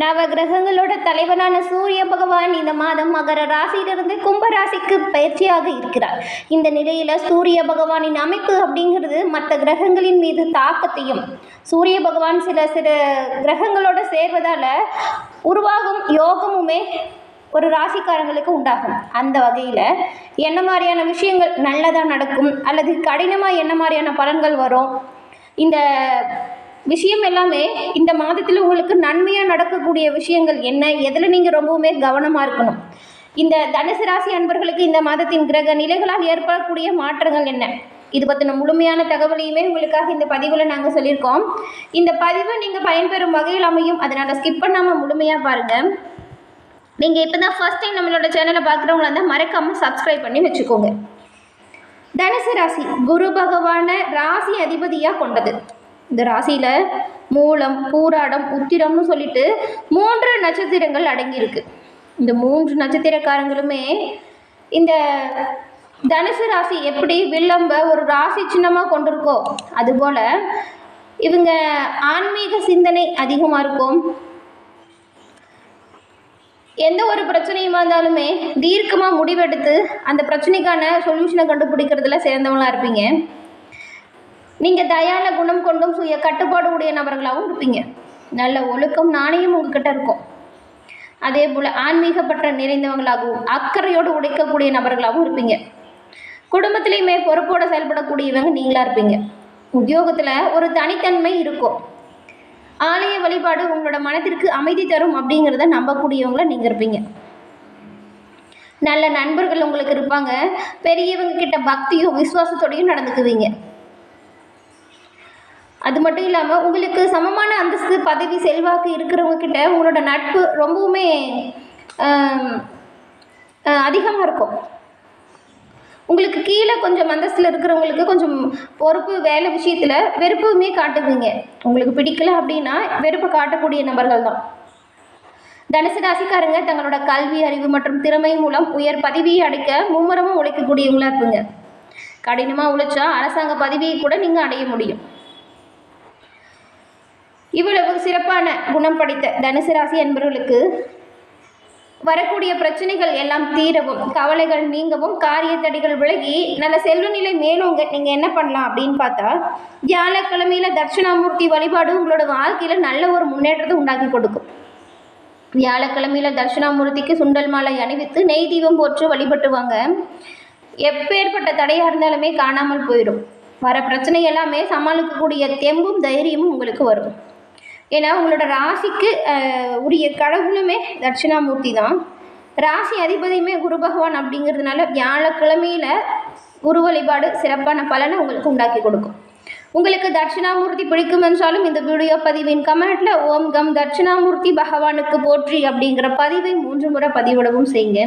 நவ கிரகங்களோட தலைவனான சூரிய பகவான் இந்த மாதம் மகர ராசியிலிருந்து கும்ப ராசிக்கு பயிற்சியாக இருக்கிறார். இந்த நிலையில சூரிய பகவானின் அமைப்பு அப்படிங்கிறது மற்ற கிரகங்களின் மீது தாக்கத்தையும், சூரிய பகவான் சில சில கிரகங்களோட சேர்வதால உருவாகும் யோகமுமே ஒரு ராசிக்காரங்களுக்கு உண்டாகும். அந்த வகையில் என்ன மாதிரியான விஷயங்கள் நல்லதாக நடக்கும் அல்லது கடினமாக என்ன மாதிரியான பலன்கள் வரும், இந்த விஷயம் எல்லாமே இந்த மாதத்தில் உங்களுக்கு நன்மையாக நடக்கக்கூடிய விஷயங்கள் என்ன, எதில் நீங்கள் ரொம்பவுமே கவனமாக இருக்கணும், இந்த தனுசு ராசி அன்பர்களுக்கு இந்த மாதத்தின் கிரக நிலைகளால் ஏற்படக்கூடிய மாற்றங்கள் என்ன, இது பற்றின முழுமையான தகவலையுமே உங்களுக்காக இந்த பதிவில் நாங்கள் சொல்லியிருக்கோம். இந்த பதிவை நீங்கள் பயன்பெறும் வகையில் அமையும், அதனால் ஸ்கிப் பண்ணாமல் முழுமையாக பாருங்கள். நீங்கள் இப்போ தான் ஃபர்ஸ்ட் டைம் நம்மளோட சேனலை பார்க்குறவங்களா இருந்தால் மறக்காமல் சப்ஸ்கிரைப் பண்ணி வச்சுக்கோங்க. தனுசு ராசி குரு பகவானை ராசி அதிபதியாக கொண்டது. இந்த ராசியில் மூலம், பூராடம், உத்திரம்னு சொல்லிட்டு 3 நட்சத்திரங்கள் அடங்கியிருக்கு. இந்த 3 நட்சத்திரக்காரங்களுமே இந்த தனுசு ராசி எப்படி வில்லம்ப ஒரு ராசி சின்னமாக கொண்டிருக்கோ அதுபோல் இவங்க ஆன்மீக சிந்தனை அதிகமாக இருக்கும். எந்த ஒரு பிரச்சனையுமா இருந்தாலுமே தீர்க்கமாக முடிவெடுத்து அந்த பிரச்சனைக்கான சொல்யூஷனை கண்டுபிடிக்கிறதுல சிறந்தவங்களாக இருப்பீங்க. நீங்கள் தயால குணம் கொண்டும் சுய கட்டுப்பாடு உடைய நபர்களாகவும் இருப்பீங்க. நல்ல ஒழுக்கம் நாணயம் உங்ககிட்ட இருக்கும். அதே போல் ஆன்மீகப்பற்ற நிறைந்தவங்களாகவும் அக்கறையோடு உடைக்கக்கூடிய நபர்களாகவும் இருப்பீங்க. குடும்பத்திலையுமே பொறுப்போடு செயல்படக்கூடியவங்க நீங்களாக இருப்பீங்க. உத்தியோகத்தில் ஒரு தனித்தன்மை இருக்கும். ஆலய வழிபாடு உங்களோட மனத்திற்கு அமைதி தரும் அப்படிங்கிறத நம்பக்கூடியவங்கள நீங்கள் இருப்பீங்க. நல்ல நண்பர்கள் உங்களுக்கு இருப்பாங்க. பெரியவங்க கிட்ட பக்தியும் விசுவாசத்தோடையும் நடந்துக்குவீங்க. அது மட்டும் இல்லாமல் உங்களுக்கு சமமான அந்தஸ்து, பதவி, செல்வாக்கு இருக்கிறவங்க கிட்ட உங்களோட நட்பு ரொம்பவுமே அதிகமாக இருக்கும். உங்களுக்கு கீழே கொஞ்சம் அந்தஸ்தில் இருக்கிறவங்களுக்கு கொஞ்சம் பொறுப்பு, வேலை விஷயத்தில் வெறுப்புமே காட்டுவீங்க. உங்களுக்கு பிடிக்கல அப்படின்னா வெறுப்பு காட்டக்கூடிய நபர்கள் தான். தனுசு ராசிக்காரங்க தங்களோட கல்வி, அறிவு மற்றும் திறமை மூலம் உயர் பதவியை அடைக்க மும்முரமாக உழைக்கக்கூடியவங்களா இருப்பீங்க. கடினமாக உழைச்சா அரசாங்க பதவியை கூட நீங்கள் அடைய முடியும். இவ்வளவு சிறப்பான குணம் படைத்த தனுசு ராசி அன்பர்களுக்கு வரக்கூடிய பிரச்சனைகள் எல்லாம் தீரவும், கவலைகள் நீங்கவும், காரிய தடைகள் விலகி நல்ல செல்வ நிலை மேலோங்க நீங்கள் என்ன பண்ணலாம் அப்படின்னு பார்த்தா, வியாழக்கிழமையில் தட்சிணாமூர்த்தி வழிபாடு உங்களோட வாழ்க்கையில் நல்ல ஒரு முன்னேற்றத்தை உண்டாக்கி கொடுக்கும். வியாழக்கிழமையில் தட்சிணாமூர்த்திக்கு சுண்டல் மாலை அணிவித்து நெய் தீபம் போற்று வழிபட்டுவாங்க. எப்பேற்பட்ட தடையாக இருந்தாலுமே காணாமல் போயிடும். வர பிரச்சனை எல்லாமே சமாளிக்கக்கூடிய தெம்பும் தைரியமும் உங்களுக்கு வரும். ஏன்னா உங்களோட ராசிக்கு உரிய கடவுளுமே தட்சிணாமூர்த்தி தான். ராசி அதிபதியுமே குரு பகவான் அப்படிங்கிறதுனால வியாழக்கிழமையில் குரு வழிபாடு சிறப்பான பலனை உங்களுக்கு உண்டாக்கி கொடுக்கும். உங்களுக்கு தட்சிணாமூர்த்தி பிடிக்கும் என்றாலும் இந்த வீடியோ பதிவின் கமெண்ட்ல ஓம் கம் தட்சிணாமூர்த்தி பகவானுக்கு போற்றி அப்படிங்கிற பதிவை 3 முறை பதிவிடவும் செய்யுங்க.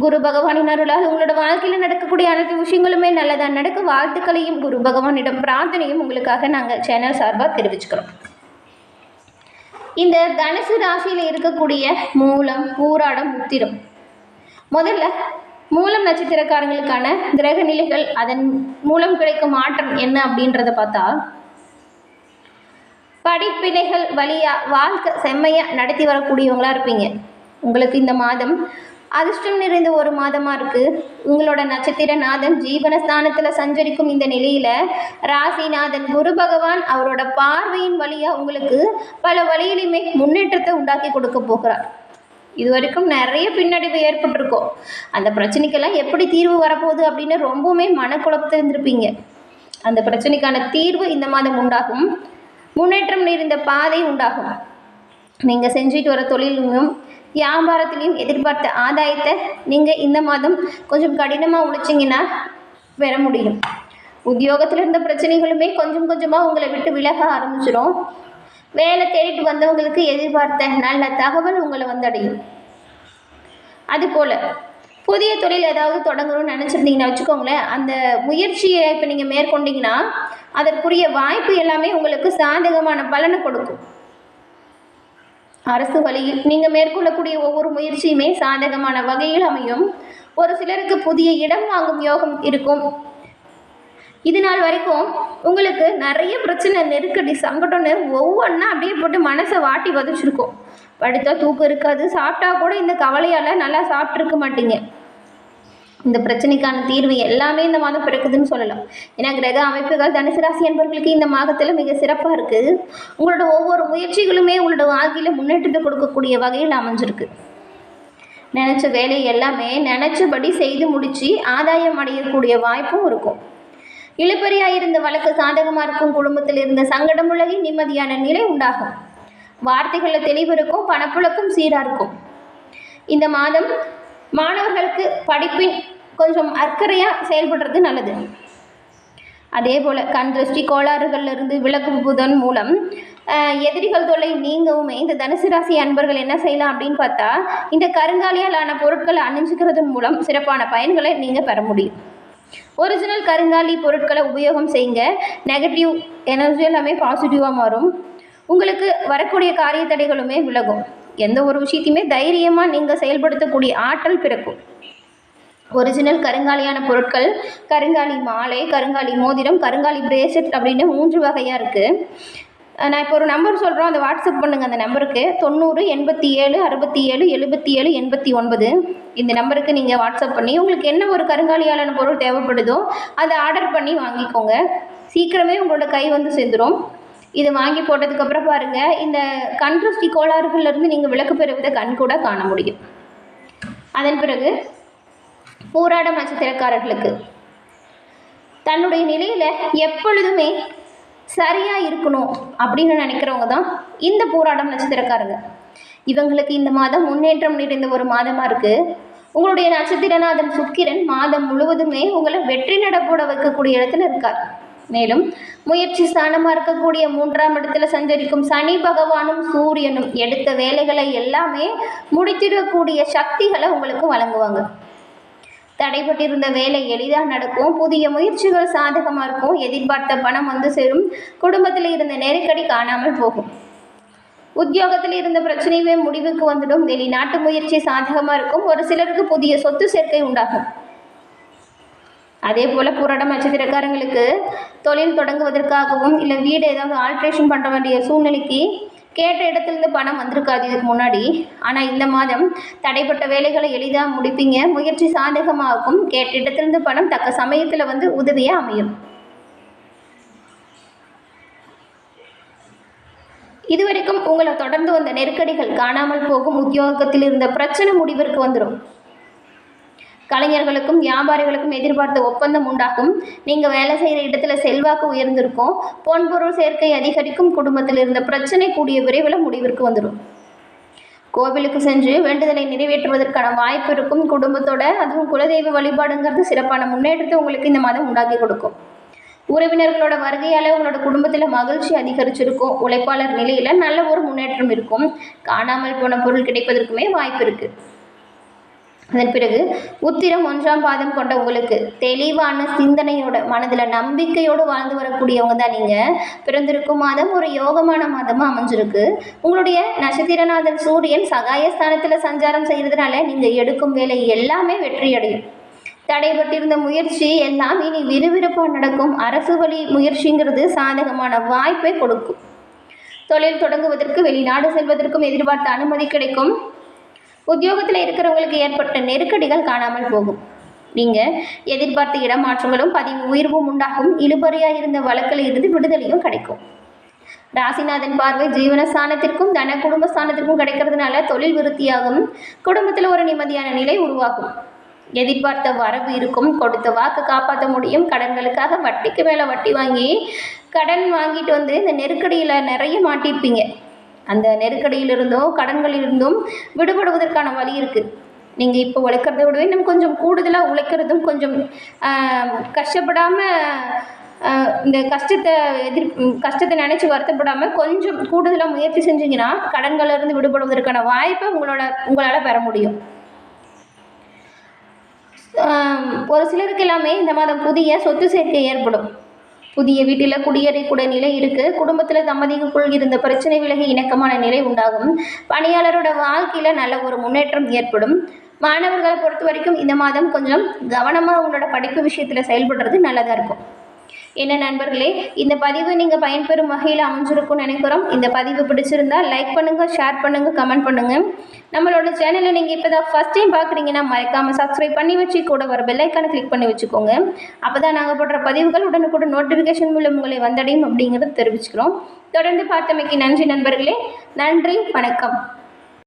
குரு பகவானின் அருளால் உங்களோட வாழ்க்கையில் நடக்கக்கூடிய அனைத்து விஷயங்களுமே நல்லதாக நடக்க வாழ்த்துக்களையும் குரு பகவானிடம் பிரார்த்தனையும் உங்களுக்காக நாங்கள் சேனல் சார்பாக தெரிவிச்சுக்கிறோம். இந்த தனுசு ராசியில் இருக்கக்கூடிய மூலம், பூராடம், உத்திரம், முதல்ல மூலம் நட்சத்திரக்காரங்களுக்கான கிரக நிலைகள், அதன் மூலம் கிடைக்கும் மாற்றம் என்ன அப்படின்றத பார்த்தா, படிப்பினைகள் வழியாக வாழ்க்கை செம்மையாக நடத்தி வரக்கூடியவங்களா இருப்பீங்க. உங்களுக்கு இந்த மாதம் அதிர்ஷ்டம் நிறைந்த ஒரு மாதமாக இருக்குது. உங்களோட நட்சத்திரநாதன் ஜீவனஸ்தானத்தில் சஞ்சரிக்கும் இந்த நிலையில் ராசிநாதன் குரு பகவான் அவரோட பார்வையின் வழியாக உங்களுக்கு பல வழியிலுமே முன்னேற்றத்தை உண்டாக்கி கொடுக்க போகிறார். இது வரைக்கும் நிறைய பின்னடைவு ஏற்பட்டிருக்கும். அந்த பிரச்சனைக்கெல்லாம் எப்படி தீர்வு வரப்போகுது அப்படின்னு ரொம்பவுமே மனக்குழப்பத்தில் இருந்திருப்பீங்க. அந்த பிரச்சனைக்கான தீர்வு இந்த மாதம் உண்டாகும். முன்னேற்றம் நிறைந்த பாதை உண்டாகும். நீங்கள் செஞ்சுட்டு வர தொழிலும் வியாபாரத்திலையும் எதிர்பார்த்த ஆதாயத்தை நீங்கள் இந்த மாதம் கொஞ்சம் கடினமாக உழைச்சிங்கன்னா பெற முடியும். உத்தியோகத்தில் இருந்த பிரச்சனைகளுமே கொஞ்சம் கொஞ்சமாக உங்களை விட்டு விலக ஆரம்பிச்சிடும். வேலை தேடிட்டு வந்தவங்களுக்கு எதிர்பார்த்த நல்ல தகவல் உங்களை வந்தடையும். அதுபோல் புதிய தொழில் ஏதாவது தொடங்கணும்னு நினச்சிருந்தீங்கன்னா வச்சுக்கோங்களேன், அந்த முயற்சியை இப்போ நீங்கள் மேற்கொண்டீங்கன்னா அதற்குரிய வாய்ப்பு எல்லாமே உங்களுக்கு சாதகமான பலனை கொடுக்கும். அரசு வழியில் நீங்கள் மேற்கொள்ளக்கூடிய ஒவ்வொரு முயற்சியுமே சாதகமான வகையில் அமையும். ஒரு சிலருக்கு புதிய இடம் வாங்கும் யோகம் இருக்கும். இது நாள் வரைக்கும் உங்களுக்கு நிறைய பிரச்சனை, நெருக்கடி, சங்கடம்னு ஒவ்வொன்றா அப்படியே போட்டு மனசை வாட்டி வதச்சிருக்கும். படுத்தா தூக்கம் இருக்காது, சாப்பிட்டா கூட இந்த கவலையால் நல்லா சாப்பிட்ருக்க மாட்டீங்க. இந்த பிரச்சனைக்கான தீர்வு எல்லாமே இந்த மாதம் பிறக்குதுன்னு சொல்லலாம். ஏன்னா கிரக அமைப்புகள் தனுசு ராசி அன்பர்களுக்கு இந்த மாதத்தில் மிக சிறப்பாக இருக்குது. உங்களோட ஒவ்வொரு முயற்சிகளுமே உங்களோட வாழ்க்கையில் முன்னேற்றத்தை கொடுக்கக்கூடிய வகையில் அமைஞ்சிருக்கு. நினச்ச வேலை எல்லாமே நினச்சபடி செய்து முடித்து ஆதாயம் அடையக்கூடிய வாய்ப்பும் இருக்கும். இழுபறியாக இருந்த வழக்கு சாதகமாக இருக்கும். குடும்பத்தில் இருந்த சங்கடம் உலகி நிம்மதியான நிலை உண்டாகும். வார்த்தைகளில் தெளிவு இருக்கும். பணப்புழக்கம் சீராக இருக்கும். இந்த மாதம் மாணவர்களுக்கு படிப்பின் கொஞ்சம் அக்கறையாக செயல்படுறது நல்லது. அதே போல் கண் திருஷ்டி கோளாறுகளிலிருந்து விலகுவதன் மூலம் எதிரிகள் தொல்லை நீங்கவுமே இந்த தனுசு ராசி அன்பர்கள் என்ன செய்யலாம் அப்படின்னு பார்த்தா, இந்த கருங்காலியாலான பொருட்களை அணிஞ்சிக்கிறதன் மூலம் சிறப்பான பயன்களை நீங்கள் பெற முடியும். ஒரிஜினல் கருங்காலி பொருட்களை உபயோகம் செய்யுங்க. நெகட்டிவ் எனர்ஜி எல்லாமே பாசிட்டிவாக மாறும். உங்களுக்கு வரக்கூடிய காரிய தடைகளுமே விலகும். எந்த ஒரு விஷயத்தையுமே தைரியமாக நீங்கள் செயல்படுத்தக்கூடிய ஆற்றல் பிறக்கும். ஒரிஜினல் கருங்காலியான பொருட்கள், கருங்காலி மாலை, கருங்காலி மோதிரம், கருங்காலி பிரேஸ்லெட் அப்படின்னு 3 வகையாக இருக்குது. நான் இப்போ ஒரு நம்பர் சொல்கிறோம், அதை வாட்ஸ்அப் பண்ணுங்கள். அந்த நம்பருக்கு 90 87 67 77 89 இந்த நம்பருக்கு நீங்கள் வாட்ஸ்அப் பண்ணி உங்களுக்கு என்ன ஒரு கருங்காலியாலான பொருள் தேவைப்படுதோ அதை ஆர்டர் பண்ணி வாங்கிக்கோங்க. சீக்கிரமே உங்களோட கை வந்து சேர்ந்துடும். இது வாங்கி போட்டதுக்கப்புறம் பாருங்கள், இந்த கண் திருஷ்டி கோளாறுகள்லேருந்து நீங்கள் விலக்கு பெறுவதை கண் கூட காண முடியும். அதன் பிறகு பூராடம் நட்சத்திரக்காரர்களுக்கு தன்னுடைய நிலையில் எப்பொழுதுமே சரியாக இருக்கணும் அப்படின்னு நினைக்கிறவங்க தான் இந்த பூராடம் நட்சத்திரக்காரங்க. இவங்களுக்கு இந்த மாதம் முன்னேற்றம் நிறைந்த ஒரு மாதமாக இருக்குது. உங்களுடைய நட்சத்திரநாதன் சுக்கிரன் மாதம் முழுவதுமே உங்களை வெற்றி நடப்போட வைக்கக்கூடிய இடத்துல இருக்கார். மேலும் முயற்சி ஸ்தானமாக இருக்கக்கூடிய 3ஆம் இடத்துல சஞ்சரிக்கும் சனி பகவானும் சூரியனும் எடுத்த வேலைகளை எல்லாமே முடித்திடக்கூடிய சக்திகளை உங்களுக்கு வழங்குவாங்க. தடைபட்டிருந்த வேலை எளிதாக நடக்கும். புதிய முயற்சிகள் சாதகமாக இருக்கும். எதிர்பார்த்த பணம் வந்து சேரும். குடும்பத்தில் இருந்த நெருக்கடி காணாமல் போகும். உத்தியோகத்தில் இருந்த பிரச்சனையுமே முடிவுக்கு வந்துடும். வெளிநாட்டு முயற்சி சாதகமாக இருக்கும். ஒரு சிலருக்கு புதிய சொத்து சேர்க்கை உண்டாகும். அதே போல் பூராடம் நட்சத்திரக்காரங்களுக்கு தொழில் தொடங்குவதற்காகவும் இல்லை வீடு ஏதாவது ஆல்ட்ரேஷன் பண்ண வேண்டிய சூழ்நிலைக்கு கேட்ட இடத்துலேருந்து பணம் வந்திருக்காது இதுக்கு முன்னாடி. ஆனால் இந்த மாதம் தடைப்பட்ட வேலைகளை எளிதாக முடிப்பீங்க. முயற்சி சாதகமாகும். கேட்ட இடத்துலேருந்து பணம் தக்க சமயத்தில் வந்து உதவியாக அமையும். இதுவரைக்கும் உங்களை தொடர்ந்து வந்த நெருக்கடிகள் காணாமல் போகும். உத்தியோகத்தில் இருந்த பிரச்சனை முடிவிற்கு வந்துடும். கலைஞர்களுக்கும் வியாபாரிகளுக்கும் எதிர்பார்த்த ஒப்பந்தம் உண்டாகும். நீங்கள் வேலை செய்கிற இடத்துல செல்வாக்கு உயர்ந்திருக்கும். பொன்பொருள் சேர்க்கை அதிகரிக்கும். குடும்பத்தில் இருந்த பிரச்சனை கூடிய விரைவில் முடிவிற்கு வந்துடும். கோவிலுக்கு சென்று வேண்டுதலை நிறைவேற்றுவதற்கான வாய்ப்பு இருக்கும். குடும்பத்தோட அதுவும் குலதெய்வ வழிபாடுங்கிறது சிறப்பான முன்னேற்றத்தை உங்களுக்கு இந்த மாதம் உண்டாக்கி கொடுக்கும். உறவினர்களோட வருகையால் உங்களோட குடும்பத்தில் மகிழ்ச்சி அதிகரிச்சிருக்கும். உழைப்பாளர் நிலையில் நல்ல ஒரு முன்னேற்றம் இருக்கும். காணாமல் போன பொருள் கிடைப்பதற்குமே வாய்ப்பு இருக்குது. அதன் பிறகு உத்திரம் 1ஆம் பாதம் கொண்ட உங்களுக்கு தெளிவான சிந்தனையோட மனதில் நம்பிக்கையோடு வாழ்ந்து வரக்கூடியவங்க தான் நீங்கள். பிறந்திருக்கும் மாதம் ஒரு யோகமான மாதமாக அமைஞ்சிருக்கு. உங்களுடைய நட்சத்திரநாதன் சூரியன் சகாயஸ்தானத்தில் சஞ்சாரம் செய்கிறதுனால நீங்கள் எடுக்கும் வேலை எல்லாமே வெற்றி அடையும். தடைபட்டிருந்த முயற்சி எல்லாம் இனி விறுவிறுப்பாக நடக்கும். அரசு வழி முயற்சிங்கிறது சாதகமான வாய்ப்பை கொடுக்கும். தொழில் தொடங்குவதற்கு வெளிநாடு செல்வதற்கும் எதிர்பார்த்த அனுமதி கிடைக்கும். உத்தியோகத்தில் இருக்கிறவங்களுக்கு ஏற்பட்ட நெருக்கடிகள் காணாமல் போகும். நீங்கள் எதிர்பார்த்த இடமாற்றங்களும் பதிவு உயர்வும் உண்டாகும். இழுபறியாக இருந்த வழக்கில் இருந்து விடுதலையும் கிடைக்கும். ராசிநாதன் பார்வை ஜீவனஸ்தானத்திற்கும் தன குடும்பஸ்தானத்திற்கும் கிடைக்கிறதுனால தொழில் விருத்தியாகும். குடும்பத்தில் ஒரு நிம்மதியான நிலை உருவாகும். எதிர்பார்த்த வரவு இருக்கும். கொடுத்த வாக்கு காப்பாற்ற முடியும். கடன்களுக்காக வட்டிக்கு மேலே வட்டி வாங்கி கடன் வாங்கிட்டு வந்து இந்த நெருக்கடியில் நிறைய மாட்டியிருப்பீங்க. அந்த நெருக்கடியிலிருந்தும் கடன்களிலிருந்தும் விடுபடுவதற்கான வழி இருக்குது. நீங்கள் இப்போ உழைக்கிறத விடவே இன்னும் கொஞ்சம் கூடுதலாக உழைக்கிறதும் கொஞ்சம் கஷ்டப்படாமல் இந்த கஷ்டத்தை நினச்சி வருத்தப்படாமல் கொஞ்சம் கூடுதலாக முயற்சி செஞ்சீங்கன்னா கடன்களிலிருந்து விடுபடுவதற்கான வாய்ப்பை உங்களால் பெற முடியும். ஒரு சிலருக்கு எல்லாமே இந்த மாதம் புதிய சொத்து சேர்க்கை ஏற்படும். புதிய வீட்டில் குடியேறக்கூடிய நிலை இருக்குது. குடும்பத்தில் தம்பதிக்குள் இருந்த பிரச்சனை விலகி இணக்கமான நிலை உண்டாகும். பணியாளரோட வாழ்க்கையில் நல்ல ஒரு முன்னேற்றம் ஏற்படும். மாணவர்களை பொறுத்த வரைக்கும் இந்த மாதம் கொஞ்சம் கவனமாக உங்களோட படிப்பு விஷயத்தில் செயல்படுறது நல்லதாக இருக்கும். என்ன நண்பர்களே, இந்த பதிவு நீங்கள் பயன்பெறும் வகையில் அமைஞ்சிருக்கும்னு நினைக்கிறோம். இந்த பதிவு பிடிச்சிருந்தா லைக் பண்ணுங்கள், ஷேர் பண்ணுங்கள், கமெண்ட் பண்ணுங்கள். நம்மளோட சேனலை நீங்கள் இப்போ தான் ஃபஸ்ட் டைம் பார்க்குறீங்கன்னா மறக்காமல் சப்ஸ்கிரைப் பண்ணி வச்சு கூட வர பெல்லைக்கானை கிளிக் பண்ணி வச்சுக்கோங்க. அப்போ தான் நாங்கள் போடுற பதிவுகள் உடனுக்குடன் நோட்டிஃபிகேஷன் மூலம் உங்களை வந்தடையும் அப்படிங்கிறத தெரிவிச்சுக்கிறோம். தொடர்ந்து பார்த்தமைக்கு நன்றி நண்பர்களே. நன்றி, வணக்கம்.